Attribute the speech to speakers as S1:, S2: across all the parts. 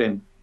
S1: 10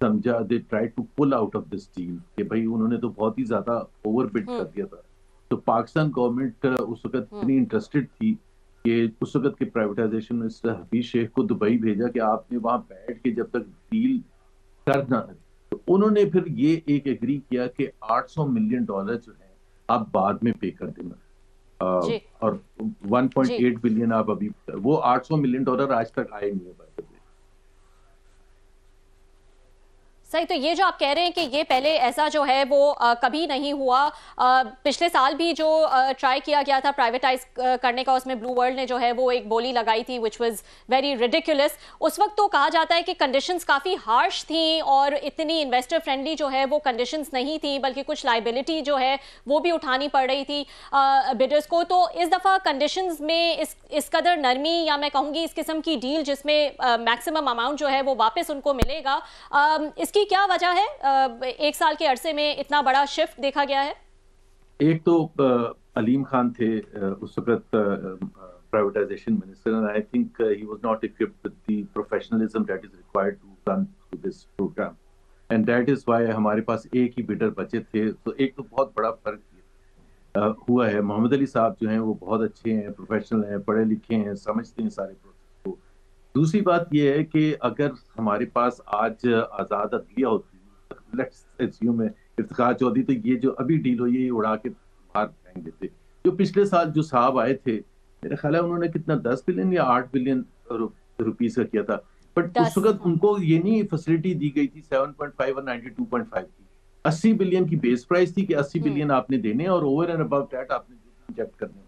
S1: سمجھا دے try to pull out of this deal کہ بھائی انہوں نے تو بہت ہی زیادہ اوور بڈ کر دیا تھا. تو پاکستان گورنمنٹ اس وقت اتنی انٹرسٹڈ تھی کہ اس وقت کے پرائیویٹائزیشن منسٹر حفیظ شیخ کو دبئی بھیجا کہ آپ نے وہاں بیٹھ کے جب تک ڈیل کرنا ہے. تو انہوں نے پھر یہ ایک ایگری کیا کہ $800 ملین جو ہیں آپ بعد میں پے کر دینا, اور 1.8 بلین آپ ابھی, وہ $800 ملین آج تک آئے نہیں ہے.
S2: صحیح. تو یہ جو آپ کہہ رہے ہیں کہ یہ پہلے ایسا جو ہے وہ کبھی نہیں ہوا, پچھلے سال بھی جو ٹرائی کیا گیا تھا پرائیویٹائز کرنے کا, اس میں بلو ورلڈ نے جو ہے وہ ایک بولی لگائی تھی which was very ridiculous. اس وقت تو کہا جاتا ہے کہ کنڈیشنز کافی ہارش تھیں اور اتنی انویسٹر فرینڈلی جو ہے وہ کنڈیشنز نہیں تھیں, بلکہ کچھ لائبلٹی جو ہے وہ بھی اٹھانی پڑ رہی تھی بڈرز کو. تو اس دفعہ کنڈیشنز میں اس قدر نرمی, یا میں کہوں گی اس قسم کی ڈیل جس میں میکسیمم اماؤنٹ جو ہے وہ واپس ان کو ملے گا, اس کی کیا وجہ ہے؟ ایک سال کے عرصے میں اتنا بڑا شفٹ دیکھا گیا ہے.
S1: ایک تو علیم خان تھے اس وقت privatisation minister, and I think he was not equipped with the professionalism that is required to run through this program, and that is why ہمارے پاس ایک ہی بیڈر بچے تھے. تو ایک تو بہت بڑا فرق ہوا ہے. محمد علی صاحب جو ہیں وہ بہت اچھے ہیں, پروفیشنل ہیں, پڑھے لکھے ہیں, سمجھتے ہیں سارے پروسیس کو. دوسری بات یہ ہے کہ اگر ہمارے پاس آج آزاد عدلیہ ہوتی, لیٹس اسیوم افتخار چودھری, تو یہ جو ابھی ڈیل ہوئی ہے یہ اڑا کے باہر پھینک دیتے. جو پچھلے سال جو صاحب آئے تھے, میرا خیال ہے انہوں نے کتنا 10 بلین یا 8 بلین روپیز کا کیا تھا, بٹ اس وقت ان کو یہ نہیں فیسلٹی دی گئی تھی 7.5 اور 92.5 کی. 80 بلین کی بیس پرائز تھی کہ 80 بلین آپ نے دینے اور اوور اینڈ اباؤٹ دیٹ آپ نے انجیکٹ کرنے.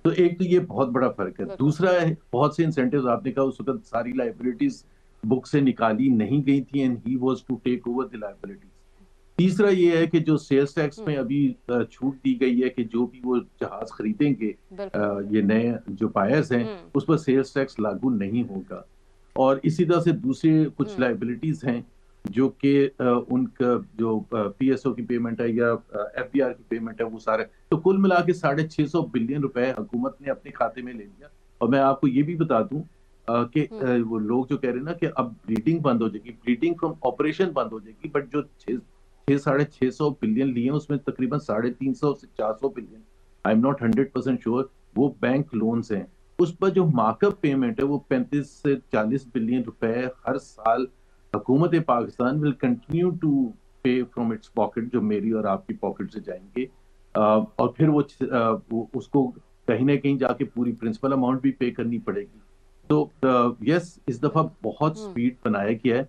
S1: تو ایک تو یہ بہت بڑا فرق ہے. دوسرا ہے بہت سے انسینٹیوز آپ نے کہا اس وقت ساری لائبلٹیز بک سے نکالی نہیں گئی تھی, and he was to take over the liabilities. تیسرا یہ ہے کہ جو سیلز ٹیکس میں ابھی چھوٹ دی گئی ہے کہ جو بھی وہ جہاز خریدیں گے یہ نئے جو بائرز ہیں اس پر سیلز ٹیکس لاگو نہیں ہوگا. اور اسی طرح سے دوسرے کچھ لائبلٹیز ہیں جو کہ ان کا جو پی ایس او کی پیمنٹ ہے یا ایف ڈی آر کی پیمنٹ ہے وہ سارے, تو کل ملا کے 650 بلین روپے حکومت نے اپنے کھاتے میں لے لیا. اور میں آپ کو یہ بھی بتا دوں کہ وہ لوگ جو کہہ رہے ہیں نا کہ اب بلیڈنگ بند ہو جائے گی, بلیڈنگ فرام آپریشن بند ہو جائے گی, بٹ جو 600 بلین لیے ہیں اس میں تقریباً 350 سے 400 billion, I am not 100% sure, وہ بینک لونز ہیں. اس پر جو مارک اپ پیمنٹ ہے وہ 35 سے 40 بلین روپے ہر سال حکومت Pakistan will continue to pay from its pocket, جو میری اور آپ کی پاکٹ سے جائیں گے, اور پھر وہ اس کو کہیں نہ کہیں جا کے پوری پرنسپل اماؤنٹ بھی پے کرنی پڑے گی. تو یس اس دفعہ بہت سپیڈ بنایا گیا ہے,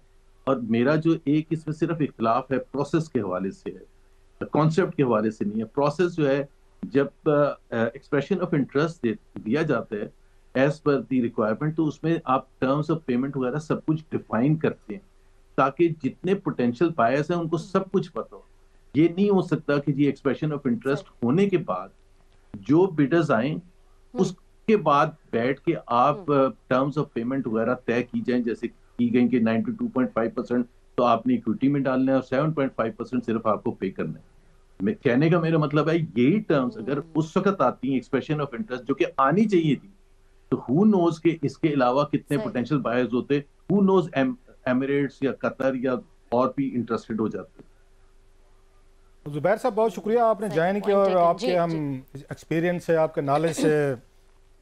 S1: اور میرا جو ایک اس میں صرف اختلاف ہے پروسیس کے حوالے سے ہے, کانسیپٹ کے حوالے سے نہیں ہے. پروسیس جو ہے جب ایکسپریشن آف انٹرسٹ دیا جاتا ہے ایز پر دی ریکوائرمنٹ, تو اس میں آپ ٹرمز آف پیمنٹ وغیرہ سب کچھ ڈیفائن کرتے ہیں تاکہ جتنے پوٹینشیل بائرز ہیں ان کو سب کچھ پتہ ہو. یہ نہیں ہو سکتا کہ جی ایکسپریشن آف انٹرسٹ ہونے کے بعد جو بیڈرز آئیں اس کے بعد بیٹھ کے آپ ٹرمز آف پیمنٹ وغیرہ طے کی جائیں جیسے کی گئی کہ 92.5% تو آپ نے ایکویٹی میں ڈالنا ہے اور 7.5% صرف آپ کو پے کرنا ہے. کہنے کا میرا مطلب ہے یہی ٹرمز اگر اس وقت آتی ہیں ایکسپریشن آف انٹرسٹ جو کہ آنی چاہیے تھی, تو ہو نوز کہ اس کے علاوہ کتنے پوٹینشیل بائرز ہوتے, ہو نوز ایمریٹس یا قطر یا اور بھی انٹرسٹڈ ہو جاتے.
S3: زبیر صاحب بہت شکریہ آپ نے جوائن کیا, اور آپ کے ہم ایکسپیرینس سے, آپ کے نالج سے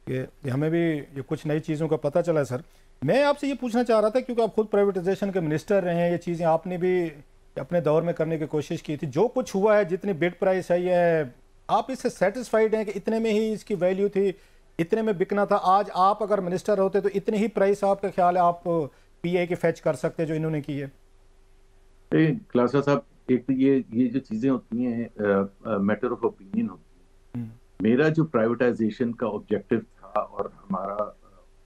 S3: کہ ہمیں بھی یہ کچھ نئی چیزوں کا پتہ چلا ہے. سر میں آپ سے یہ پوچھنا چاہ رہا تھا کیونکہ آپ خود پرائیویٹائزیشن کے منسٹر رہے ہیں, یہ چیزیں آپ نے بھی اپنے دور میں کرنے کی کوشش کی تھی. جو کچھ ہوا ہے, جتنی بڈ پرائس ہے, یہ آپ اس سے سیٹسفائیڈ ہیں کہ اتنے میں ہی اس کی ویلیو تھی, اتنے میں بکنا تھا؟ آج آپ اگر منسٹر ہوتے تو اتنی ہی پرائس آپ کا خیال ہے آپ پی اے کی فیچ کر سکتے جو انہوں نے کی ہے؟
S1: خلاصہ صاحب ایک تو یہ جو چیزیں ہوتی ہیں میٹر آف اوپینین ہوتی ہیں. میرا جو پرائیویٹائزیشن کا آبجیکٹو تھا اور ہمارا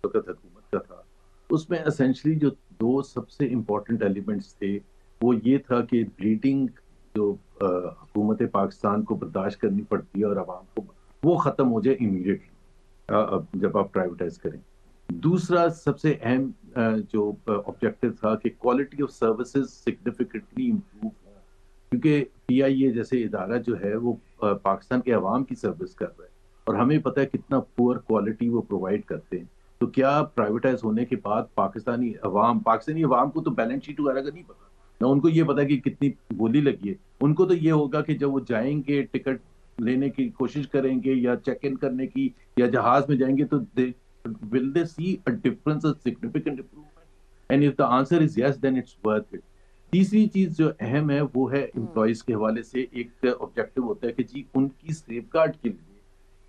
S1: وقت حکومت کا تھا, اس میں اسینشلی جو دو سب سے امپورٹنٹ ایلیمنٹس تھے وہ یہ تھا کہ بلیڈنگ جو حکومت پاکستان کو برداشت کرنی پڑتی ہے اور عوام کو, وہ ختم ہو جائے امیڈیٹلی جب آپ پرائیویٹائز کریں. دوسرا سب سے اہم جو آبجیکٹو تھا کہ quality of services significantly improve ہوں, کیونکہ پی آئی اے جیسے ادارہ جو ہے وہ پاکستان کے عوام کی سروس کر رہا ہے اور ہمیں پتہ ہے کتنا پور کوالٹی وہ پرووائڈ کرتے ہیں. تو کیا پرائیویٹائز ہونے کے بعد پاکستانی عوام کو تو بیلنس شیٹ وغیرہ کا نہیں پتا, نہ ان کو یہ پتا کہ کتنی بولی لگی ہے. ان کو تو یہ ہوگا کہ جب وہ جائیں گے ٹکٹ لینے کی کوشش کریں گے یا چیک ان کرنے کی یا جہاز میں جائیں گے تو will they see a difference, a significant improvement? And if the answer is yes, then it's worth it. تیسری چیز جو اہم ہے وہ ہے امپلائیز کے حوالے سے ایک آبجیکٹو ہوتا ہے کہ جی ان کی سیف گارڈ کے لیے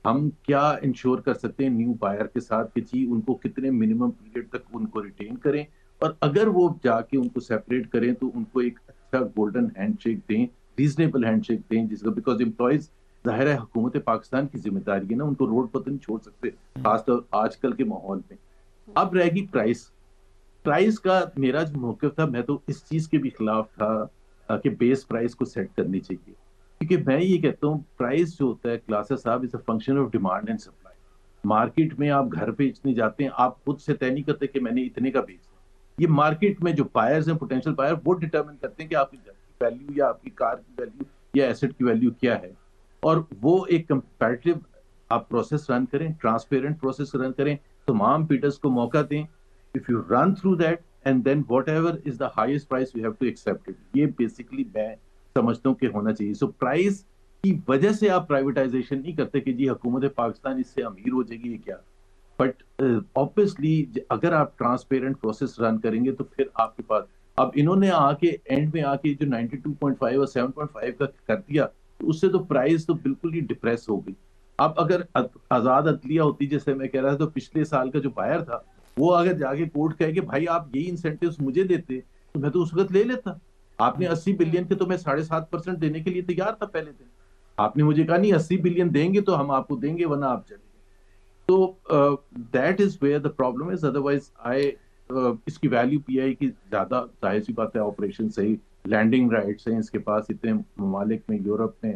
S1: ہم کیا انشور کر سکتے ہیں نیو بائر کے ساتھ کہ جی ان کو کتنے منیمم پیریڈ تک ان کو ریٹین کریں, اور اگر وہ جا کے ان کو سیپریٹ کریں تو ان کو ایک اچھا گولڈن ہینڈ شیک دیں, ریزنیبل ہینڈ شیک دیں, جس کا بیکاز امپلائیز ظاہر ہے حکومت پاکستان کی ذمہ داری ہے نا, ان کو روڈ پر نہیں چھوڑ سکتے خاص طور آج کل کے ماحول میں. اب رہے گی پرائس کا میرا جو موقف تھا, میں تو اس چیز کے بھی خلاف تھا کہ بیس پرائس کو سیٹ کرنی چاہیے, کیونکہ میں یہ کہتا ہوں پرائس جو ہوتا ہے کلاسر صاحب is a function of demand and supply. Market میں آپ گھر پہ اتنے جاتے ہیں, آپ خود سے طے نہیں کرتے کہ میں نے اتنے کا بیچنا. یہ مارکیٹ میں جو بائرز ہیں, پوٹینشیل بائر, وہ ڈیٹرمن کرتے ہیں کہ آپ کی گھر کی ویلیو یا آپ کی کار کی ویلیو یا ایسٹ کی ویلیو کیا ہے, اور وہ ایک کمپیٹیو آپ پروسیس رن کریں, ٹرانسپیرنٹ پروسیس رن کریں, تمام پیڈرز کو موقع دیں. If you run through that and then whatever is the highest price you have to accept it. یہ بیسیکلی میں سمجھتا ہوں کہ ہونا چاہیے. سو پرائز کی وجہ سے آپ پرائیویٹائزیشن نہیں کرتے کہ جی حکومت پاکستان اس سے امیر ہو جائے گی کیا, بٹ obviously اگر آپ ٹرانسپیرنٹ پروسیس رن کریں گے تو پھر آپ کے پاس, اب انہوں نے آ کے اینڈ میں آ کے جو 92.5 اور 7.5 کا کر دیا, اس سے تو پرائز تو بالکل ہی ڈپریس ہو گئی. اب اگر آزاد عدلیہ ہوتی جیسے میں کہہ رہا تھا, تو پچھلے سال کا جو بائر تھا وہ اگر جا کے کورٹ کہے کہ بھائی آپ یہی انسینٹیوز مجھے دیتے تو میں تو اس وقت لے لیتا. آپ نے 80 بلین کے تو میں 7.5% دینے کے لیے تیار تھا پہلے دن. آپ نے مجھے کہا نہیں 80 بلین دیں گے تو ہم آپ کو دیں گے ورنہ آپ چلیں گے. تو that is where the problem is. Otherwise اس کی ویلیو پی آئی کی زیادہ, ظاہر سی بات ہے آپریشن صحیح, لینڈنگ رائٹس ہیں اس کے پاس اتنے ممالک میں, یورپ میں,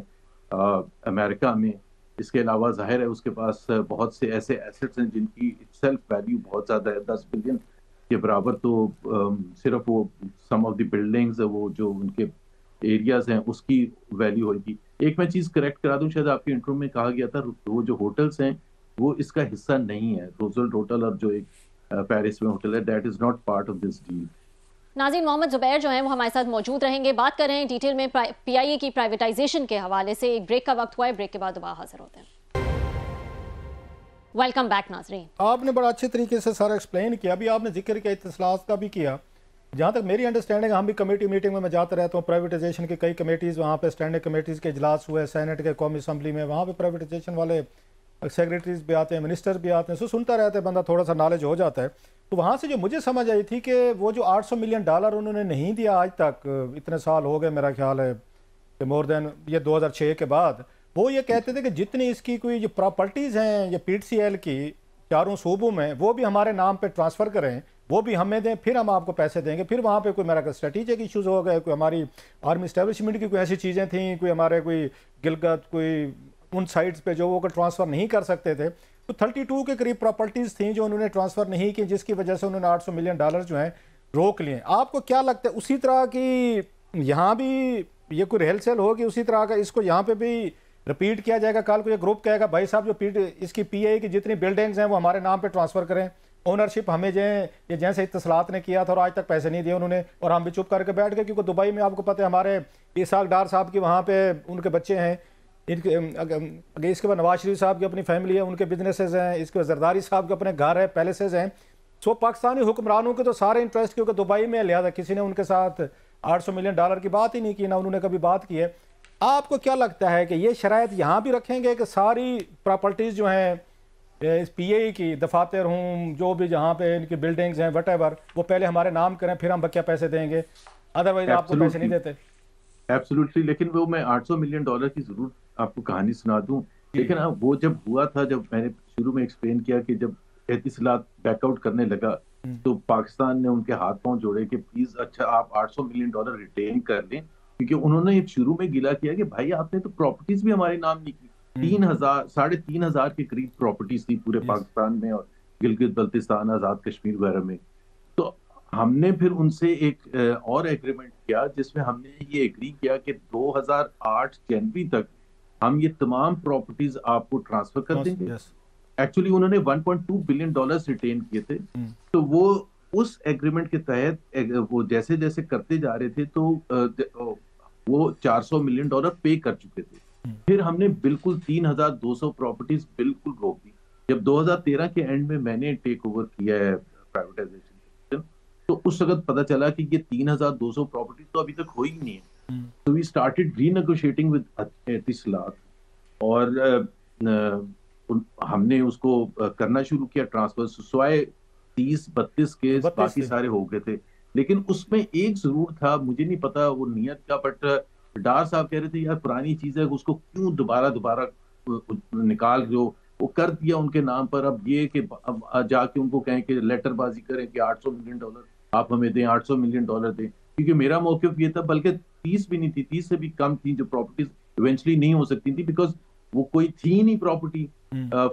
S1: امریکہ میں. اس کے علاوہ ظاہر ہے اس کے پاس بہت سے ایسے ایسٹس ہیں جن کی سیلف ویلیو بہت زیادہ ہے, 10 بلین کے برابر. تو صرف وہ سم آف دی بلڈنگز وہ جو ان کے ایریاز ہیں اس کی ویلیو ہوگی. ایک میں چیز کریکٹ کرا دوں, شاید آپ کے انٹرو میں کہا گیا تھا وہ جو ہوٹلس ہیں وہ اس کا حصہ نہیں ہے. روزولٹ ہوٹل اور جو ایک پیرس میں ہوٹل ہے, that is not part of this deal.
S2: ناظرین, محمد زبیر جو ہیں وہ ہمارے ساتھ موجود رہیں گے. بات کر رہے ہیں ڈیٹیل میں پی آئی اے کی پرائیویٹائزیشن کے حوالے سے. ایک بریک کا وقت ہوا ہے, بریک کے بعد دوبارہ حاضر ہوتے ہیں. ویلکم بیک ناظرین.
S3: آپ نے بڑا اچھے طریقے سے سارا ایکسپلین کیا. ابھی آپ نے ذکر کیا اتصالات کا بھی کیا. جہاں تک میری انڈرسٹینڈنگ, ہم بھی کمیٹی میٹنگ میں جاتا رہتا ہوں, پرائیویٹائزیشن کی کئی کمیٹیز وہاں پہ اسٹینڈنگ کمیٹیز کے اجلاس ہوئے, سینٹ کے قومی اسمبلی میں, وہاں پہ پرائیویٹائزیشن والے سیکریٹریز بھی آتے ہیں, منسٹر بھی آتے ہیں. سو سنتا رہتا ہے بندہ, تھوڑا سا نالج ہو جاتا ہے. تو وہاں سے جو مجھے سمجھ آئی تھی کہ وہ جو $800 ملین انہوں نے نہیں دیا آج تک, اتنے سال ہو گئے میرا خیال ہے کہ مور دین یہ 2006 کے بعد, وہ یہ کہتے تھے کہ جتنی اس کی کوئی جو پراپرٹیز ہیں یہ پی ٹی سی ایل کی چاروں صوبوں میں, وہ بھی ہمارے نام پہ ٹرانسفر کریں, وہ بھی ہمیں دیں, پھر ہم آپ کو پیسے دیں گے. پھر وہاں پہ کوئی میرا اسٹریٹجک ایشوز ہو گئے, کوئی ہماری آرمی اسٹیبلشمنٹ کی کوئی ایسی چیزیں تھیں, کوئی ہمارے کوئی گلگت کوئی ان سائٹس پہ جو وہ ٹرانسفر نہیں کر سکتے تھے. تو 32 کے قریب پراپرٹیز تھیں جو انہوں نے ٹرانسفر نہیں کی, جس کی وجہ سے انہوں نے $800 ملین جو ہیں روک لیے. آپ کو کیا لگتا ہے اسی طرح کی یہاں بھی یہ کوئی ریل سیل ہوگی, اسی طرح کا اس کو یہاں پہ بھی رپیٹ کیا جائے گا؟ کل کو یہ گروپ کہے گا بھائی صاحب جو اس کی پی آئی کی جتنی بلڈنگز ہیں وہ ہمارے نام پہ ٹرانسفر کریں, اونرشپ ہمیں دیں, یہ جیسے اتصالات نے کیا تھا اور آج تک پیسے نہیں دیے انہوں نے, اور ہم بھی چپ کر کے بیٹھ گئے. کیونکہ دبئی میں آپ کو پتہ ہے ہمارے اسحاق ڈار صاحب کی وہاں پہ ان کے بچے ہیں, اس کے بعد نواز شریف صاحب کی اپنی فیملی ہے, ان کے بزنسز ہیں, اس کے بعد زرداری صاحب کے اپنے گھر ہے, پیلسز ہیں. سو پاکستانی حکمرانوں کے تو سارے انٹرسٹ کیونکہ دبئی میں, لہٰذا کسی نے ان کے ساتھ $800 ملین کی بات ہی نہیں کی, نہ انہوں نے کبھی بات کی ہے. آپ کو کیا لگتا ہے کہ یہ شرائط یہاں بھی رکھیں گے کہ ساری پراپرٹیز جو ہیں اس پی اے کی, دفاتر ہوں, جو بھی جہاں پہ ان کی بلڈنگز ہیں وٹ ایور, وہ پہلے ہمارے نام کریں, پھر ہم بکیا پیسے دیں گے, ادروائز آپ کو پیسے نہیں دیتے؟
S1: ایبسولوٹلی. لیکن وہ میں $800 ملین کی ضرور آپ کو کہانی سنا دوں. لیکن وہ جب ہوا تھا, جب میں نے شروع میں ایکسپلین کیا کہ جب اتصالات بیک آؤٹ کرنے لگا تو پاکستان نے ان کے ہاتھ پاؤں جوڑے کہ پلیز اچھا آپ $800 ملین ریٹین کر لیں, کیونکہ انہوں نے شروع میں گلا کیا کہ بھائی آپ نے تو پراپرٹیز بھی ہمارے نام نہیں کی. 3,000 کے قریب پراپرٹیز تھی پورے پاکستان میں اور گلگت بلتستان, آزاد کشمیر وغیرہ میں. تو ہم نے پھر ان سے ایک اور ایگریمنٹ کیا جس میں ہم نے یہ ایگری کیا کہ 2008 جنوری تک ہم یہ تمام پراپرٹیز آپ کو ٹرانسفر کر دیں گے. ایکچولی انہوں نے $1.2 بلین ریٹین کیے تھے, تو وہ اس ایگریمنٹ کے تحت وہ جیسے جیسے کرتے جا رہے تھے تو وہ $400 ملین پے کر چکے تھے. پھر ہم نے بالکل 3,200 پراپرٹیز بالکل روک دی. جب 2013 کے اینڈ میں نے ٹیک اوور کیا ہے پرائیویٹائزیشن، تو اس وقت پتا چلا کہ یہ 3,200 پراپرٹیز تو ابھی تک ہوئی نہیں ہے. تو we started renegotiating with Etisalat, اور ہم نے اس کو کرنا شروع کیا ٹرانسفر. سوائے 30-32 کیس باقی سارے ہو گئے تھے. لیکن اس میں ایک ضرور تھا، مجھے نہیں پتا وہ نیت کا، بٹ ڈار صاحب کہہ رہے تھے یار پرانی چیز ہے اس کو کیوں دوبارہ نکال جو وہ کر دیا ان کے نام پر. اب یہ کہ اب جا کے ان کو کہیں کہ لیٹر بازی کریں کہ $800 ملین آپ ہمیں دیں، $800 ملین دیں. کیونکہ میرا موقف یہ تھا، بلکہ 30 بھی نہیں تھی، 30 سے بھی کم تھی جو پراپرٹیز ایونچولی نہیں ہو سکتی تھی، بیکاز وہ کوئی تھی نہیں پراپرٹی.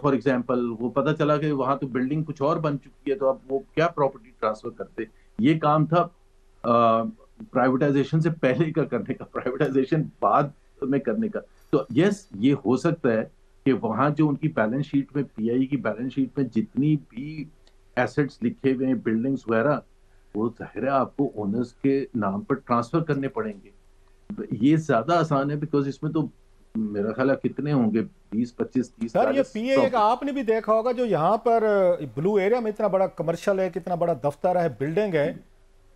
S1: فار ایگزامپل وہ پتا چلا کہ وہاں تو بلڈنگ کچھ اور بن چکی ہے، تو اب وہ کیا پراپرٹی ٹرانسفر کرتے. یہ کام تھا پرائیویٹائزیشن سے پہلے کا کرنے کا، پرائیویٹائزیشن بعد میں کرنے کا. تو یس یہ ہو سکتا ہے کہ وہاں جو ان کی بیلنس شیٹ میں، پی آئی کی بیلنس شیٹ میں جتنی بھی ایسٹس لکھے ہوئے ہیں، بلڈنگز وغیرہ، وہ ظاہر ہے آپ کو اونرز کے نام پر ٹرانسفر کرنے پڑیں گے. یہ زیادہ آسان ہے، بیکاز اس میں تو میرا خیال ہے کتنے ہوں گے، 20-25-30.
S3: سر یہ پی اے کا آپ نے بھی دیکھا ہوگا، جو یہاں پر بلو ایریا میں اتنا بڑا کمرشل ہے، کتنا بڑا دفتر ہے، بلڈنگ ہے،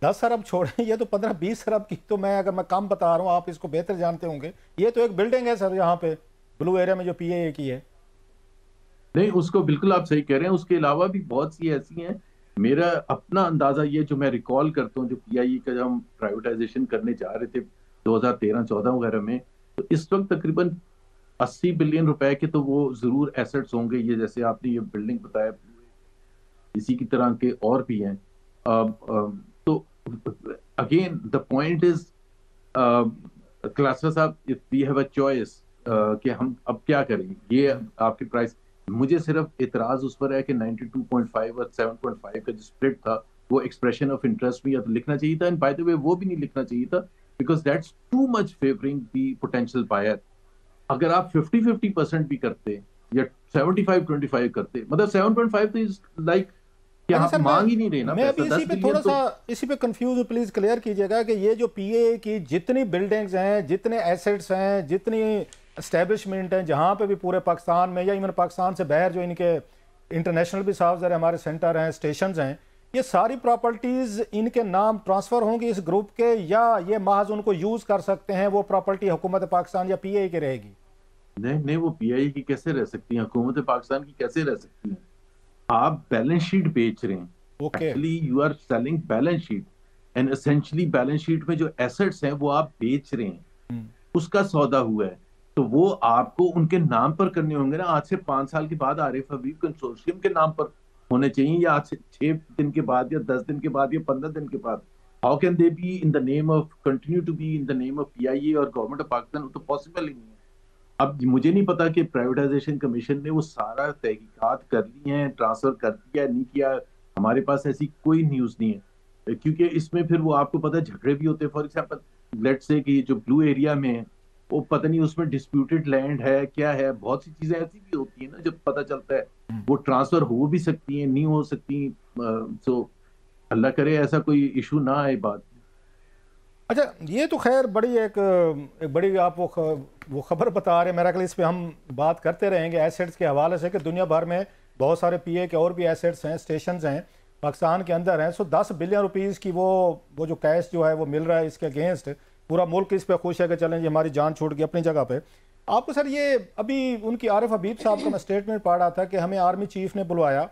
S3: 10 ارب چھوڑیں، یہ تو 15-20 ارب کی. تو اگر میں کم بتا رہا ہوں، آپ اس کو بہتر جانتے ہوں گے. یہ تو ایک بلڈنگ ہے سر یہاں پہ بلو ایریا میں جو پی اے کی ہے.
S1: نہیں، اس کو بالکل آپ صحیح کہہ رہے ہیں. اس کے علاوہ بھی بہت سی ایسی ہیں. میرا اپنا اندازہ یہ جو میں ریکال کرتا ہوں، جو پی آئی کا جب ہم پرائیویٹائزیشن کرنے جا رہے تھے 2013-14 وغیرہ میں، تو اس وقت تقریباً $80 بلین کے تو وہ ضرور ایسٹس ہوں گے. یہ جیسے آپ نے یہ بلڈنگ بتایا، اسی کی طرح کے اور بھی ہیں. تو again the point is Klasra صاحب، if we have a choice کہ ہم اب کیا کریں. یہ آپ کے پرائس، مجھے صرف اعتراض اس پر ہے کہ 92.5 اور 7.5 کا جو اسپلٹ تھا، وہ ایکسپریشن آف انٹرسٹ میں یا تو لکھنا چاہیے تھا، اینڈ بائی دا وے وہ بھی نہیں لکھنا چاہیے تھا، because that's too much favouring the potential buyer. اگر آپ 50-50% بھی کرتے یا 75-25 کرتے، مطلب 7.5 تو از لائک کہ آپ مانگ ہی نہیں رہے نا.
S3: میں ابھی اسی پہ تھوڑا سا اسی پہ کنفیوز ہوں، پلیز کلیئر کیجئے گا کہ یہ جو پی اے کی جتنی بلڈنگز ہیں، جتنے ایسٹس ہیں، جتنی اسٹیبلشمنٹ ہیں، جہاں پہ بھی پورے پاکستان میں یا ایون پاکستان سے باہر جو ان کے انٹرنیشنل بھی صاحب ذرا ہمارے سینٹر ہیں، اسٹیشنز ہیں، یہ ساری پراپرٹیز ان کے نام ٹرانسفر ہوں گی اس گروپ کے، یا یہ محض ان کو یوز کر سکتے ہیں وہ پراپرٹی حکومت پاکستان یا پی اے کی رہے گی؟
S1: نہیں، وہ پی آئی کی کیسے رہ سکتی ہیں، حکومت پاکستان کی کیسے رہ سکتی ہیں؟ آپ بیلنس شیٹ بیچ رہے ہیں. Actually you are selling balance sheet, and essentially balance sheet میں جو ایسٹس ہیں وہ آپ بیچ رہے ہیں، اس کا سودا ہوا ہے. تو وہ آپ کو ان کے نام پر کرنے ہوں گے نا. آج سے 5 سال کے بعد عارف حبیب کنسورشیم کے نام پر ہونے چاہیے، یا آج سے 6 دن کے بعد یا 10 دن کے بعد یا 15 دن کے بعد. How can they be in the name of continue to be in the name of P I A اور گورنمنٹ آف پاکستان؟ وہ تو پاسبل ہی نہیں ہے. اب مجھے نہیں پتا کہ پرائیویٹائزیشن کمیشن نے وہ سارا تحقیقات کر لی ہیں، ٹرانسفر کر دیا نہیں کیا. ہمارے پاس ایسی کوئی نیوز نہیں ہے، کیونکہ اس میں پھر وہ آپ کو پتا جھگڑے بھی ہوتے ہیں. فار ایگزامپل لیٹ سے کہ جو بلو ایریا میں وہ پتہ نہیں اس میں ڈسپیوٹڈ لینڈ ہے کیا ہے، بہت سی چیزیں ایسی بھی ہوتی ہیں نا جب پتہ چلتا ہے وہ ٹرانسفر ہو بھی سکتی ہیں، نہیں ہو سکتی. سو اللہ کرے ایسا کوئی ایشو نہ آئے بات.
S3: اچھا، یہ تو خیر بڑی ایک بڑی آپ وہ خبر بتا رہے ہیں. میرا خیال اس پہ ہم بات کرتے رہیں گے ایسٹس کے حوالے سے کہ دنیا بھر میں بہت سارے پی اے کے اور بھی ایسٹس ہیں، اسٹیشنز ہیں پاکستان کے اندر ہیں. 10 بلین روپیز کی وہ جو کیش جو ہے وہ مل رہا ہے اس کے اگینسٹ. پورا ملک اس پہ خوش ہے کہ چلیں جی ہماری جان چھوٹ گئی اپنی جگہ پہ. آپ کو سر یہ ابھی ان کی عارف حبیب صاحب کا میں اسٹیٹمنٹ پڑھ رہا تھا کہ ہمیں آرمی چیف نے بلوایا،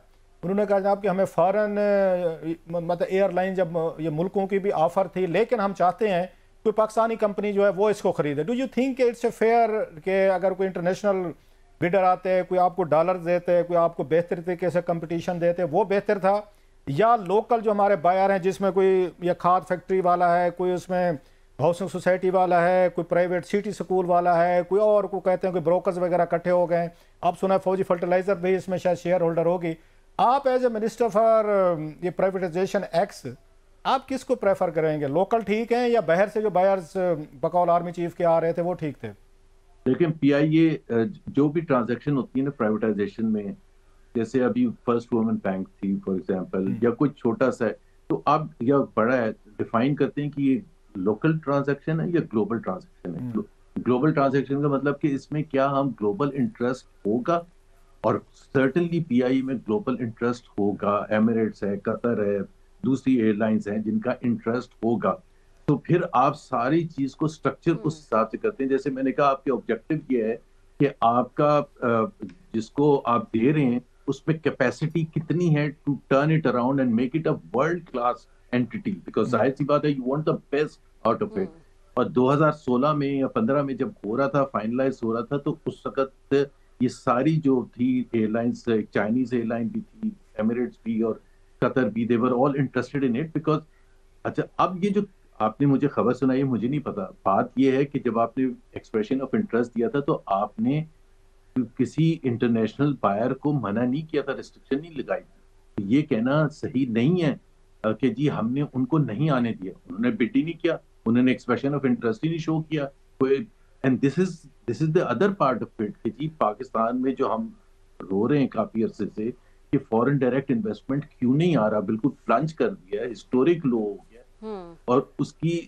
S3: انہوں نے کہا جناب کہ ہمیں فارن مطلب ایئر لائن جب یہ ملکوں کی بھی آفر تھی، لیکن ہم چاہتے ہیں کوئی پاکستانی کمپنی جو ہے وہ اس کو خریدے. Do you think it's a fair کہ اگر کوئی انٹرنیشنل بیڈر آتے، کوئی آپ کو ڈالر دیتے، کوئی آپ کو بہتر طریقے سے کمپٹیشن دیتے، وہ بہتر تھا، یا لوکل جو ہمارے بائر ہیں جس میں کوئی یہ کھاد فیکٹری والا ہے، کوئی اس میں ہاؤسنگ سوسائٹی والا ہے، کوئی پرائیویٹ سٹی سکول والا ہے، کوئی اور کو کہتے ہیں کوئی بروکرز وغیرہ اکٹھے ہو گئے. آپ سنا ہے فوجی فرٹیلائزر بھی اس میں شاید شیئر ہولڈر ہوگی. آپ ایز اے منسٹر فار یہ پرائیویٹائزیشن ایکٹس، آپ کس کو پریفر کریں گے؟ لوکل ٹھیک ہیں یا باہر سے جو بائرز بقول آرمی چیف کے آ رہے تھے وہ ٹھیک تھے؟
S1: لیکن پی آئی اے جو بھی ٹرانزیکشن ہوتی ہے نا پرائیویٹائزیشن میں، جیسے ابھی فرسٹ وومن بینک تھی فار ایگزامپل، یا کوئی چھوٹا سا تو آپ یا بڑا ہے ڈیفائن کرتے ہیں کہ یہ لوکل ٹرانزیکشن ہے یا گلوبل ٹرانزیکشن ہے. گلوبل ٹرانزیکشن کا مطلب کہ اس میں کیا ہم گلوبل انٹرسٹ ہوگا, اور سرٹنلی پی آئی میں گلوبل انٹرسٹ ہوگا. ایمریٹس ہے, قطر ہے, دوسری ایئر لائنس ہیں جن کا انٹرسٹ ہوگا. تو پھر آپ ساری چیز کو اسٹرکچر اس حساب سے کرتے ہیں. جیسے میں نے کہا آپ کے آبجیکٹو یہ ہے کہ آپ کا جس کو آپ دے رہے ہیں اس میں کیپیسٹی کتنی ہے to turn it around and make it a world class entity, because ظاہر سی بات ہے you want the best out of it. اور 2016 میں یا 15 میں جب ہو رہا تھا, فائنلائز ہو رہا تھا, تو اس وقت یہ ساری جو تھی airlines, Chinese airline بھی تھی, ایمریٹس بھی اور قطر بھی, they were all interested in it because اچھا اب یہ جو آپ نے مجھے خبر سنائی مجھے نہیں پتا. بات یہ ہے کہ جب آپ نے ایکسپریشن آف انٹرسٹ دیا تھا تو آپ نے کسی انٹرنیشنل بائر کو منع نہیں کیا تھا, ریسٹرکشن نہیں لگائی تھی. یہ کہنا صحیح نہیں ہے کہ جی ہم نے ان کو نہیں آنے دیا. انہوں نے بڈ ہی نہیں کیا, انہوں نے ایکسپریشن آف انٹرسٹ ہی نہیں شو کیا. And this is the other part of it کہ جی پاکستان میں جو ہم رو رہے ہیں کافی عرصے سے کہ فورن ڈائریکٹ انویسٹمنٹ کیوں نہیں آ رہا, بالکل پلنج کر دیا ہے, ہسٹورک لو ہو گیا. اور اس کی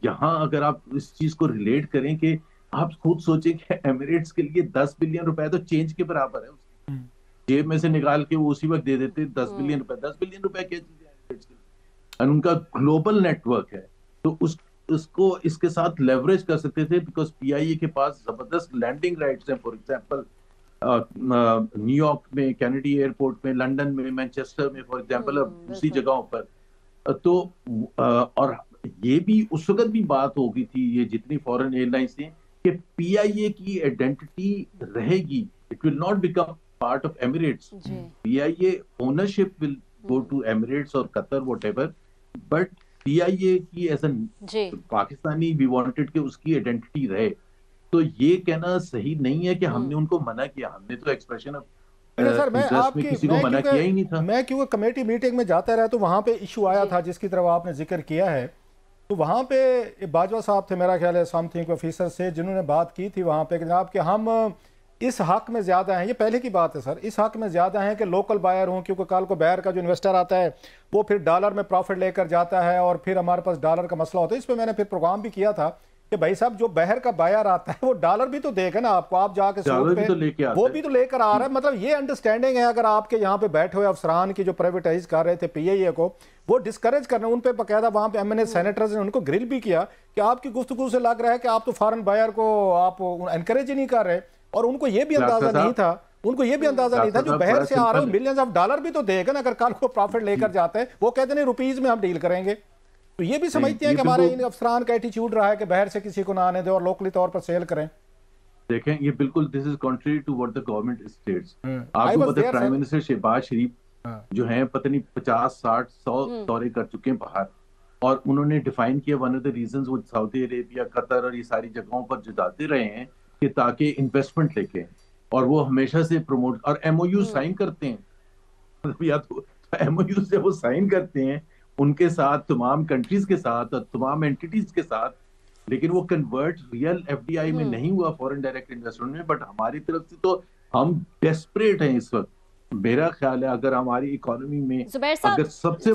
S1: یہاں اگر آپ اس چیز کو ریلیٹ کریں کہ آپ خود سوچیں کہ ایمریٹس کے لیے 10 بلین روپے تو چینج کے برابر ہے, اس کی جیب میں سے نکال کے وہ اسی وقت دے دیتے 10 بلین روپے. 10 بلین روپے کیا چیز ہے ایمریٹس کے لیے, اور ان کا گلوبل نیٹ ورک ہے. تو اس کو اس کے ساتھ لیوریج کر سکتے تھے بیکاز پی آئی اے کے پاس زبردست لینڈنگ رائٹس ہیں. فار ایگزامپل نیو یارک میں, کینیڈی ایئرپورٹ میں, لنڈن میں, مینچسٹر میں, فار ایگزامپل, دوسری جگہوں پر. تو اور یہ بھی اس وقت بھی بات ہو گئی تھی, یہ جتنی فورن ایئر لائنس تھیں, کہ پی آئی اے کی آئیڈینٹی رہے گی, it will not become part of Emirates. P I A ownership will go to Emirates اور قطر واٹ ایور, بٹ پی آئی اے کی as a Pakistani we wanted کہ اس کی آئیڈینٹی رہے. تو یہ کہنا صحیح نہیں ہے کہ ہم نے ان کو منع کیا. ہم نے تو ایکسپریشن آف
S3: سر میں
S1: کسی کو منع کیا ہی نہیں تھا.
S3: میں کیونکہ کمیٹی میٹنگ میں جاتا رہا تو وہاں پہ ایشو آیا تھا جس کی طرف آپ نے ذکر کیا ہے. تو وہاں پہ باجوہ صاحب تھے میرا خیال ہے سم تھنگ آفیسر سے, جنہوں نے بات کی تھی وہاں پہ کہ جناب کہ ہم اس حق میں زیادہ ہیں, یہ پہلے کی بات ہے سر, اس حق میں زیادہ ہیں کہ لوکل بائر ہوں, کیونکہ کل کو باہر کا جو انویسٹر آتا ہے وہ پھر ڈالر میں پروفٹ لے کر جاتا ہے اور پھر ہمارے پاس ڈالر کا مسئلہ ہوتا ہے. اس پہ میں نے پھر پروگرام بھی کیا تھا کہ بھائی صاحب جو باہر کا بائر آتا ہے وہ ڈالر بھی تو دے گا نا آپ کو, آپ جا کے سوٹ پہ وہ بھی تو لے کر آ رہا ہے. مطلب یہ انڈرسٹینڈنگ ہے. اگر آپ کے یہاں پہ بیٹھے ہوئے افسران کی جو پرائیویٹائز کر رہے تھے پی ائی اے کو, وہ ڈسکریج کرنا, ان پہ باقاعدہ وہاں پہ ایم این اے سینیٹرز نے ان کو گرل بھی کیا کہ آپ کی گفتگو سے لگ رہا ہے کہ آپ تو فارن بائر کو آپ انکریج ہی نہیں کر رہے. اور ان کو یہ بھی اندازہ نہیں تھا, جو باہر سے آ رہا ہے ملینز آف ڈالر بھی تو دے گا نا اگر کل کو پروفٹ لے کر جاتا ہے. وہ کہتے ہیں روپیز میں ہم ڈیل کریں گے. تو یہ بھی سمجھتے ہیں کہ ہمارے ان افسران کا ایٹیچیوڈ رہا ہے کہ باہر سے کسی کو نہ آنے دے اور لوکلی طور پر سیل کریں.
S1: دیکھیں یہ بالکل this is country to what the government states. آپ کو پتہ ہے پرائم منسٹر شہباز شریف جو ہیں پتہ نہیں 50 60 100 دورے کر چکے ہیں باہر, اور انہوں نے ڈیفائن کیا ون آف دا ریزنز وہ سعودی عربیہ, قطر اور یہ ساری جگہوں پر جاتے رہے ہیں کہ تاکہ انویسٹمنٹ لے کے, اور وہ ہمیشہ سے پروموٹ اور ایم او یو سائن کرتے ہیں. یا تو ایم او یو سے وہ سائن کرتے ہیں ان کے ساتھ, تمام کنٹریز کے ساتھ اور تمام اینٹیز کے ساتھ, لیکن وہ convert real F D I میں نہیں ہوا, فورن ڈائریکٹ انویسٹمنٹ میں. بٹ ہماری طرف سے تو ہم ڈیسپریٹ ہیں اس وقت. میرا خیال ہے اگر ہماری اکانومی میں اگر سب سے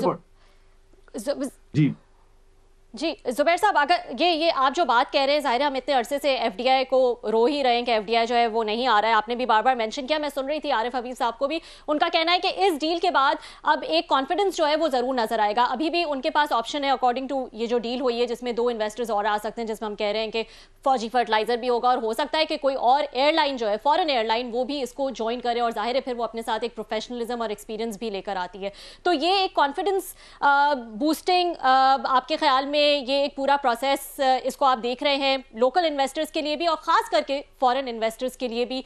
S2: جی زبیر صاحب, اگر یہ آپ جو بات کہہ رہے ہیں, ظاہر ہم اتنے عرصے سے ایف ڈی آئی کو رو ہی رہے ہیں کہ ایف ڈی آئی جو ہے وہ نہیں آ رہا ہے. آپ نے بھی بار بار مینشن کیا, میں سن رہی تھی عارف حبیب صاحب کو بھی, ان کا کہنا ہے کہ اس ڈیل کے بعد اب ایک کانفیڈنس جو ہے وہ ضرور نظر آئے گا. ابھی بھی ان کے پاس آپشن ہے اکارڈنگ ٹو یہ جو ڈیل ہوئی ہے جس میں 2 انویسٹرز اور آ سکتے ہیں, جس میں ہم کہہ رہے ہیں کہ فوجی فرٹیلائزر بھی ہوگا, اور ہو سکتا ہے کہ کوئی اور ایئر لائن جو ہے فورن ایئر لائن وہ بھی اس کو جوائن کرے, اور ظاہر ہے پھر وہ اپنے ساتھ ایک پروفیشنلزم اور ایکسپیرینس بھی لے کر آتی ہے. تو یہ ایک کانفیڈنس بوسٹنگ آپ کے خیال میں یہ ایک پورا پروسیس اس کو آپ دیکھ رہے ہیں لوکل انویسٹرز کے لیے بھی اور خاص کر کے فورن انویسٹرز کے لیے بھی.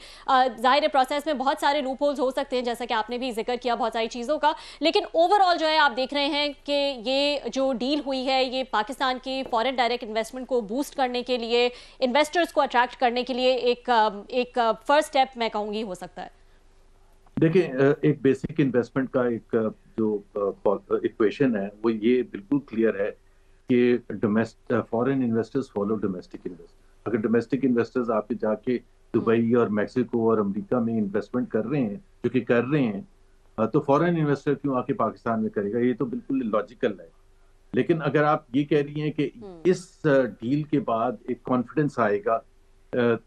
S2: ظاہر پروسیس میں بہت سارے لوپ ہولز ہو سکتے ہیں جیسا کہ آپ نے بھی ذکر کیا بہت ساری چیزوں کا, لیکن اوور آل جو ہے آپ دیکھ رہے ہیں کہ یہ جو ڈیل ہوئی ہے یہ پاکستان کی فورن ڈائریکٹ انویسٹمنٹ کو بوسٹ کرنے کے لیے, انویسٹرز کو اٹریکٹ کرنے کے لیے ایک فرسٹ اسٹیپ میں کہوں گی ہو سکتا ہے.
S1: دیکھیں ایک بیسک انویسٹمنٹ کا ایک جو ایکویشن ہے وہ یہ بالکل کلیئر ہے کہ فورن انویسٹرز فالو ڈومیسٹک انویسٹر. اگر ڈومیسٹک انویسٹرز آپ کے جا کے دبئی اور میکسیکو اور امریکہ میں انویسٹمنٹ کر رہے ہیں, جو کہ کر رہے ہیں, تو فورن انویسٹر کیوں آ کے پاکستان میں کرے گا؟ یہ تو بالکل لاجیکل ہے. لیکن اگر آپ یہ کہہ رہی ہیں کہ اس ڈیل کے بعد ایک کانفیڈنس آئے گا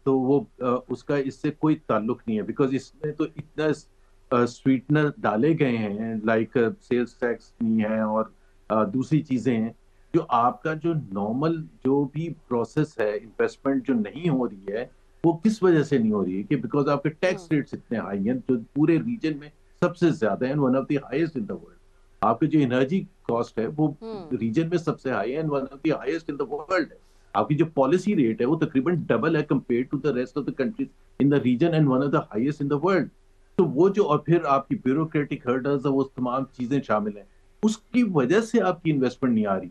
S1: تو وہ اس کا اس سے کوئی تعلق نہیں ہے, بیکاز اس میں تو اتنا سویٹنر ڈالے گئے ہیں, لائک سیلز ٹیکس نہیں ہے اور دوسری چیزیں ہیں, جو آپ کا جو نارمل جو بھی پروسیس ہے انویسٹمنٹ جو نہیں ہو رہی ہے وہ کس وجہ سے نہیں ہو رہی ہے کہ بیکاز آپ کے ٹیکس ریٹس اتنے ہائی ہیں جو پورے ریجن میں سب سے زیادہ ہیں, one of the highest in the world. آپ کی جو انرجی کاسٹ ہے وہ ریجن میں سب سے ہائی ہے, one of the highest in the world ہے. آپ کی جو پالیسی ریٹ ہے وہ تقریباً ڈبل ہے compare to the rest of the countries in the region and one of the highest in the world. تو وہ جو اور پھر آپ کی بیوروکریٹک ہرڈلز وہ تمام چیزیں شامل ہیں, اس کی وجہ سے آپ کی انویسٹمنٹ نہیں آ رہی.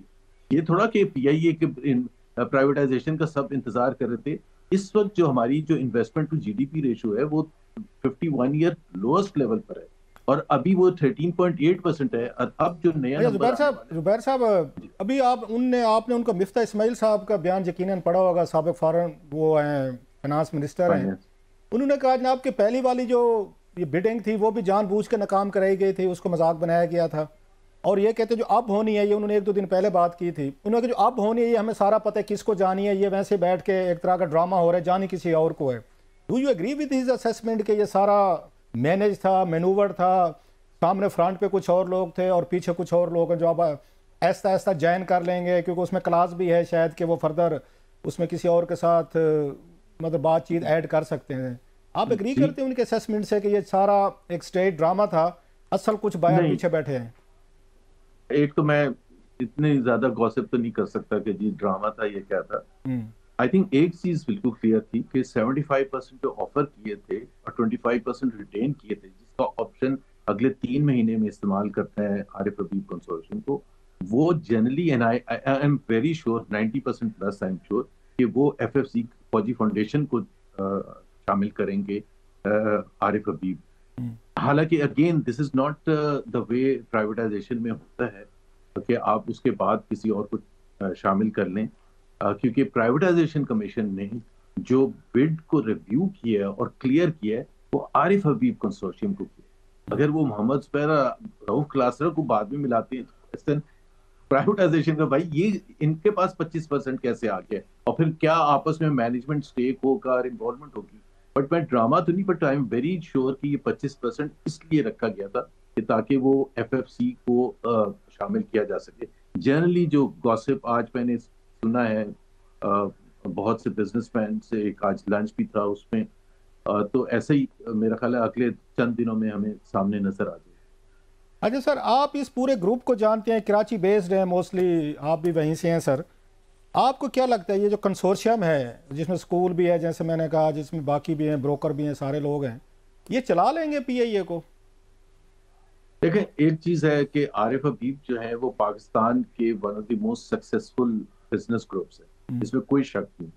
S1: یہ تھوڑا کہ پی آئی اے کے پرائیویٹائزیشن کا سب انتظار کر رہے تھے. اس وقت جو ہماری جو investment to G D P ratio ہے وہ 51 ایئر لوئسٹ لیول پر ہے, اور ابھی وہ 13.8% ہے. اور اب جو نیا
S3: زبیر صاحب ابھی آپ نے ان کا مفتاح اسماعیل صاحب کا بیان یقیناً پڑھا ہوگا, سابق فارن وہ ہیں فائنانس منسٹر ہیں. انہوں نے کہا جناب کہ پہلی والی جو یہ بڈنگ تھی وہ بھی جان بوجھ کے ناکام کرائی گئی تھی, اس کو مذاق بنایا گیا تھا. اور یہ کہتے جو اب ہونی ہے, یہ انہوں نے 1-2 دن پہلے بات کی تھی, انہوں نے کہ جو اب ہونی ہے یہ ہمیں سارا پتہ ہے کس کو جانی ہے, یہ ویسے بیٹھ کے ایک طرح کا ڈرامہ ہو رہا ہے, جانی کسی اور کو ہے. Do you agree with his assessment کہ یہ سارا مینیج تھا, مینوور تھا, سامنے فرنٹ پہ کچھ اور لوگ تھے اور پیچھے کچھ اور لوگ ہیں جو اب ایسا ایسا جوائن کر لیں گے, کیونکہ اس میں کلاس بھی ہے شاید کہ وہ فردر اس میں کسی اور کے ساتھ مطلب بات چیت ایڈ کر سکتے ہیں. آپ ایگری کرتے ہیں ان کے اسیسمنٹ سے کہ یہ سارا ایک اسٹیٹ ڈرامہ تھا, اصل کچھ باہر پیچھے بیٹھے ہیں؟
S1: ایک تو میں اتنی زیادہ گوسپ تو نہیں کر سکتا کہ جی ڈرامہ تھا یہ کیا تھا. آئی تھنک ایک چیز بالکل کلیئر تھی کہ 75% جو آفر کیے تھے اور 25% ریٹین کیے تھے, جس کا آپشن اگلے 3 مہینے میں استعمال کرتا ہے عارف حبیب کنسورشیم کو, وہ generally and I am very sure 90% plus I am sure کہ وہ ایف ایف سی فوجی فاؤنڈیشن کو شامل کریں گے عارف حبیب. حالانکہ again this is not the way privatisation میں ہوتا ہے کہ آپ اس کے بعد کسی اور کو شامل کر لیں, کیونکہ پرائیویٹائزیشن کمیشن نے جو بڈ کو ریویو کیا اور کلیئر کیا ہے وہ عارف حبیب کنسورشیم کو کیا. اگر وہ محمد سپیرا رؤف کلاسرا کو بعد میں ملاتے ہیں تو پرائیویٹائزیشن کا بھائی یہ ان کے پاس 25% کیسے آ گیا, اور پھر کیا آپس میں مینجمنٹ سٹیک ہوگا اور انوالومنٹ ہوگی. بٹ میں ڈرامہ تو نہیں, but I am very sure کہ یہ 25% اس لیے رکھا گیا تھا کہ تاکہ وہ ایف ایف سی کو شامل کیا جا سکے. جنرلی جو گوسپ آج میں نے سنا ہے بہت سے بزنس مین سے, ایک آج لنچ بھی تھا اس میں, تو ایسا ہی میرا خیال ہے اگلے چند دنوں میں ہمیں سامنے نظر آ جائے.
S3: اچھا سر, آپ اس پورے گروپ کو جانتے ہیں, کراچی بیسڈ ہیں موسٹلی, آپ بھی وہیں سے ہیں سر. آپ کو کیا لگتا ہے یہ جو کنسورشیم ہے جس میں اسکول بھی ہے جیسے میں نے کہا, جس میں باقی بھی ہیں, بروکر بھی ہیں, سارے لوگ ہیں, یہ چلا لیں گے پی آئی اے کو؟
S1: دیکھیں ایک چیز ہے کہ عارف حبیب جو ہے وہ پاکستان کے one of the most successful business groups ہے, اس میں کوئی شک نہیں.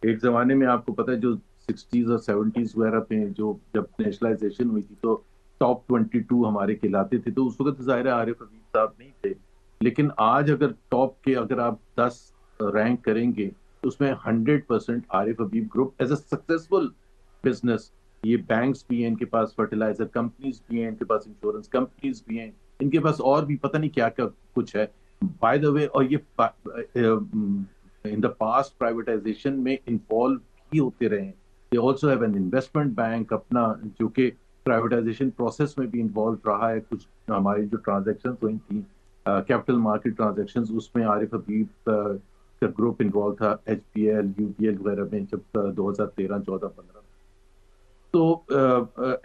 S1: ایک زمانے میں آپ کو پتہ ہے جو 60s اور 70s وغیرہ پہ جو جب نیشنلائزیشن ہوئی تھی تو ٹاپ 22 ہمارے کہلاتے تھے, تو اس وقت ظاہر عارف حبیب صاحب نہیں تھے. لیکن آج اگر ٹاپ کے اگر آپ 10 رینک کریں گے تو اس میں 100% Arif Habib group as a successful business. یہ بینکس بھی ہیں ان کے پاس, فرٹیلائزر کمپنیز بھی ہیں ان کے پاس, انشورنس کمپنیز بھی ہیں ان کے پاس, اور بھی پتہ نہیں کیا کیا کچھ ہے بائی دا وے. اور یہ ان دا پاسٹ پرائیویٹائزیشن میں انوالو بھی ہوتے رہے ہیں. They also have an investment bank اپنا جو کہ پرائیویٹائزیشن پروسیس میں بھی انوالو رہا ہے. کچھ ہماری جو ٹرانزیکشنز ہوئی تھیں کیپٹل مارکیٹ ٹرانزیکشنز, اس میں عارف حبیب کا گروپ انوالو تھا, H P L, U P L وغیرہ میں جب 2013, 14, 15. تو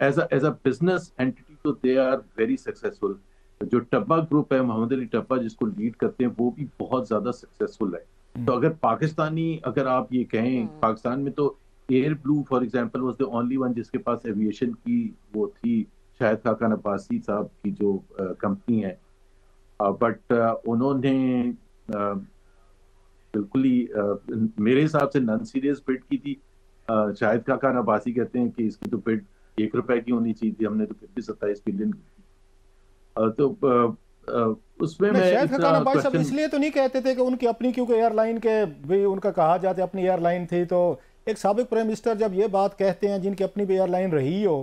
S1: ایز اے بزنس اینٹی تو دے آر ویری سکسیسفل. جو ٹبا گروپ ہے, محمد علی ٹبا جس کو لیڈ کرتے ہیں, وہ بھی بہت زیادہ سکسیسفل ہے. تو اگر پاکستانی اگر آپ یہ کہیں, پاکستان میں تو Air Blue for example was the only one جس کے پاس ایویشن کی وہ تھی, شاہد خاقان عباسی صاحب کی جو کمپنی ہے. بٹ انہوں نے بالکل ہی میرے حساب سے نان سیریس بڈ کی تھی. شاہد خاقان عباسی کہتے ہیں کہ اس کی تو بڈ 1 روپے کی ہونی چاہیے تھی, ہم نے تو پھر بھی 27 بلین کی تھی. تو اس میں
S3: شاہد خاقان عباسی صاحب اس لیے تو نہیں کہتے تھے کہ ان کی اپنی, کیونکہ ایئر لائن کے بھی ان کا کہا جاتا ہے اپنی ایئر لائن تھی. تو ایک سابق پرائم منسٹر جب یہ بات کہتے ہیں جن کی اپنی بھی ایئر لائن رہی ہو,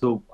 S1: So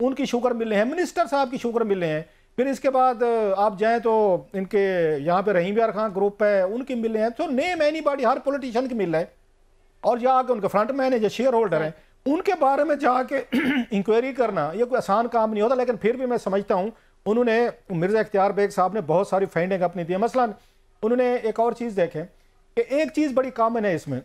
S3: ان کی شوگر مل رہے ہیں, منسٹر صاحب کی شوگر مل رہے ہیں. پھر اس کے بعد آپ جائیں تو ان کے یہاں پہ رحیم یار خان گروپ ہے, ان کی مل رہے ہیں. تو نیم اینی باڈی, ہر پولیٹیشین کی مل رہا ہے, اور جا کے ان کے فرنٹ مین ہے جو شیئر ہولڈر ہیں, ان کے بارے میں جا کے انکوائری کرنا یہ کوئی آسان کام نہیں ہوتا. لیکن پھر بھی میں سمجھتا ہوں انہوں نے, مرزا اختیار بیگ صاحب نے بہت ساری فائنڈنگ اپنی دی ہے. مثلا انہوں نے ایک اور چیز دیکھیں کہ ایک چیز بڑی کامن ہے اس میں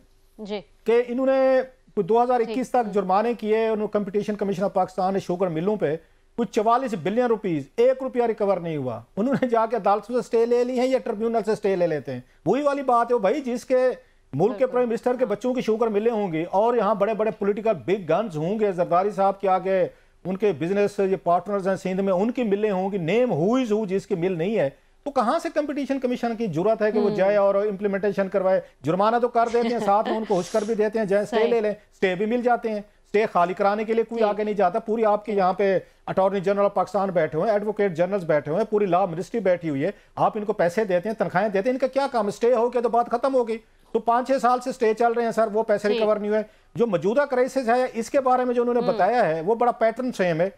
S3: کہ انہوں نے 2021 تک جرمانے کیے, انہوں کمپٹیشن کمیشن آف پاکستان نے شوگر ملوں پہ کچھ 44 بلین روپیز, 1 روپیہ ریکور نہیں ہوا. انہوں نے جا کے عدالت سے سٹے لے لی ہیں یا ٹریبیونل سے سٹے لے لیتے ہیں. وہی والی بات ہے بھائی, جس کے ملک کے پرائم منسٹر کے بچوں کی شوگر ملے ہوں گی اور یہاں بڑے بڑے پولیٹیکل بگ گنز ہوں گے, زرداری صاحب کے آگے ان کے بزنس یہ پارٹنرز ہیں سندھ میں, ان کی ملیں ہوں گی, نیم ہوئیز ہو جس کی مل نہیں ہے, تو کہاں سے کمپٹیشن کمیشن کی جرات ہے کہ وہ جائے اور امپلیمنٹیشن کروائے. جرمانہ تو کر دیتے ہیں, ساتھ میں ان کو ہوش کر بھی دیتے ہیں, جائیں سٹے لے لیں, سٹے بھی مل جاتے ہیں. سٹے خالی کرانے کے لیے کوئی آگے نہیں جاتا. پوری آپ کے یہاں پہ اٹارنی جنرل آف پاکستان بیٹھے ہوئے ہیں, ایڈوکیٹ جنرلز بیٹھے ہوئے ہیں, پوری لا منسٹری بیٹھی ہوئی ہے, آپ ان کو پیسے دیتے ہیں, تنخواہیں دیتے ہیں, ان کا کیا کام؟ سٹے ہو کے تو بات ختم ہوگی. تو 5-6 سال سے سٹے چل رہے ہیں سر, وہ پیسے ریکور نہیں ہوئے. جو موجودہ کرائسس ہے اس کے بارے میں جو انہوں نے بتایا ہے وہ بڑا پیٹرن سیم ہے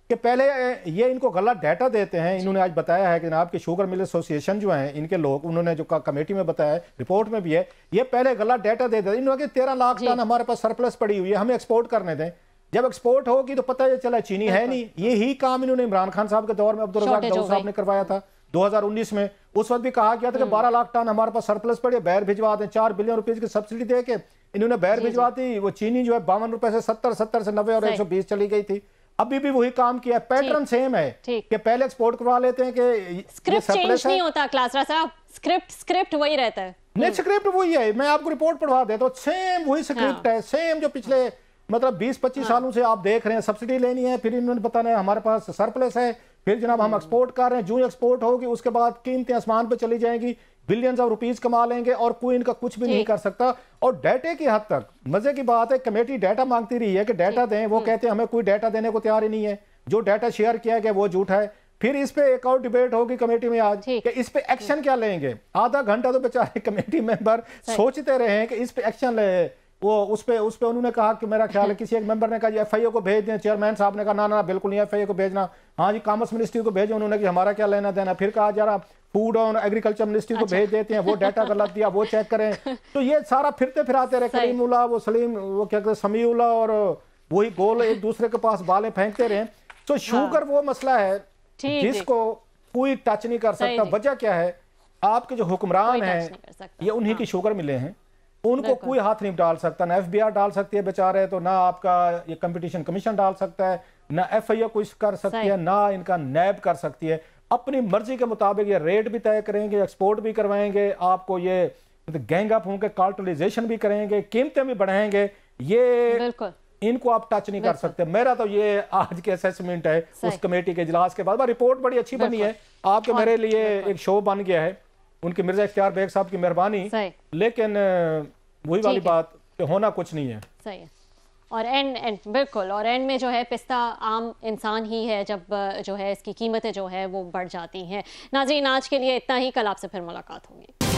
S3: کہ پہلے یہ ان کو غلط ڈیٹا دیتے ہیں. انہوں نے آج بتایا ہے کہ جناب کی شوگر مل ایسوسی ایشن جو ہیں ان کے لوگ, انہوں نے جو کمیٹی میں بتایا ہے, رپورٹ میں بھی ہے, یہ پہلے غلط ڈیٹا دیتے ہیں. انہوں نے کہ 13 لاکھ ٹن ہمارے پاس سرپلس پڑی ہوئی ہے, ہمیں ایکسپورٹ کرنے دیں. جب ایکسپورٹ ہوگی تو پتہ یہ چلا چینی ہے نہیں. یہی کام انہوں نے عمران خان صاحب کے دور میں عبدالرزاق داؤد صاحب نے کروایا تھا 2019 میں. اس وقت بھی کہا گیا تھا کہ 12 لاکھ ٹن ہمارے پاس سرپلس پڑے, باہر بھجوا دیں. 4 بلین روپیز کی سبسڈی دے کے انہوں نے باہر بھجوا دی. وہ چینی جو ہے 52 روپے سے 70 سے 90 اور 120 چلی گئی تھی. ابھی بھی وہی کام کیا ہے, پیٹرن سیم ہے کہ پہلے ایکسپورٹ کروا لیتے ہیں کہ
S2: اسکرپٹ چینج نہیں ہوتا. کلاسرا صاحب اسکرپٹ وہی رہتا ہے.
S3: نہیں, اسکرپٹ وہی ہے. میں آپ کو رپورٹ پڑھوا دیتا ہوں, سیم وہی اسکرپٹ ہے, سیم جو پچھلے مطلب 20-25 سالوں سے آپ دیکھ رہے ہیں. سبسڈی لینی ہے, پھر انہوں نے بتانا ہے ہمارے پاس سرپلس ہے, پھر جناب ہم ایکسپورٹ کر رہے ہیں. جو ایکسپورٹ ہوگی اس کے بعد قیمتیں آسمان پہ چلی جائیں گی, بلینز آف روپیز کما لیں گے, اور کوئی ان کا کچھ بھی نہیں کر سکتا. اور ڈیٹے کی حد تک مزے کی بات ہے, کمیٹی ڈیٹا مانگتی رہی ہے کہ ڈیٹا دیں, وہ کہتے ہیں ہمیں کوئی ڈیٹا دینے کو تیار ہی نہیں ہے. جو ڈیٹا شیئر کیا گیا وہ جھوٹا ہے. پھر اس پہ ایک اور ڈیبیٹ ہوگی کمیٹی میں آج کہ اس پہ ایکشن کیا لیں گے. آدھا گھنٹہ تو بیچارے کمیٹی ممبر سوچتے رہے ہیں کہ اس پہ ایکشن لے. وہ اس پہ انہوں نے کہا کہ میرا خیال ہے کسی ایک ممبر نے کہا ایف آئی او کو بھیج دیں. چیئرمین صاحب نے کہا نہ بالکل نہیں ایف آئی او کو بھیجنا. ہاں جی کامرس منسٹری کو بھیجیں. انہوں نے کہ ہمارا کیا لینا دینا. پھر کہا جا رہا فوڈ اور ایگریکلچر منسٹری کو بھیج دیتے ہیں, وہ ڈیٹا غلط دیا, وہ چیک کریں. تو یہ سارا پھرتے پھراتے رہے. کریم اللہ, وہ سلیم, وہ کیا کہتے سمیع اللہ, اور وہی گول ایک دوسرے کے پاس بالیں پھینکتے رہے. تو شوگر وہ مسئلہ ہے جس کو کوئی ٹچ نہیں کر سکتا. وجہ کیا ہے, آپ کے جو حکمران ہیں یہ انہی کی شوگر ملے ہیں, ان کو کوئی ہاتھ نہیں ڈال سکتا. نہ ایف بی آر ڈال سکتی ہے بیچارے, تو نہ آپ کا یہ کمپٹیشن کمیشن ڈال سکتا ہے, نہ ایف آئی او کچھ کر سکتی ہے, نہ ان کا نیب کر سکتی ہے. اپنی مرضی کے مطابق یہ ریٹ بھی طے کریں گے, ایکسپورٹ بھی کروائیں گے, آپ کو یہ گینگ اپ ہوں گے, کارٹلائزیشن بھی کریں گے, قیمتیں بھی بڑھائیں گے. یہ ان کو آپ ٹچ نہیں کر سکتے. میرا تو یہ آج کے اسیسمنٹ ہے اس کمیٹی کے اجلاس کے بعد. رپورٹ بڑی اچھی بنی ہے, آپ کے میرے لیے ایک شو بن گیا ہے, ان کی مرزا اختیار بیگ صاحب کی مہربانی. لیکن وہی والی بات کہ ہونا کچھ نہیں ہے. صحیح ہے.
S2: اور اینڈ بالکل, اور اینڈ میں جو ہے پستہ عام انسان ہی ہے جب جو ہے اس کی قیمتیں جو ہے وہ بڑھ جاتی ہیں. ناظرین آج کے لیے اتنا ہی, کل آپ سے پھر ملاقات ہوگی.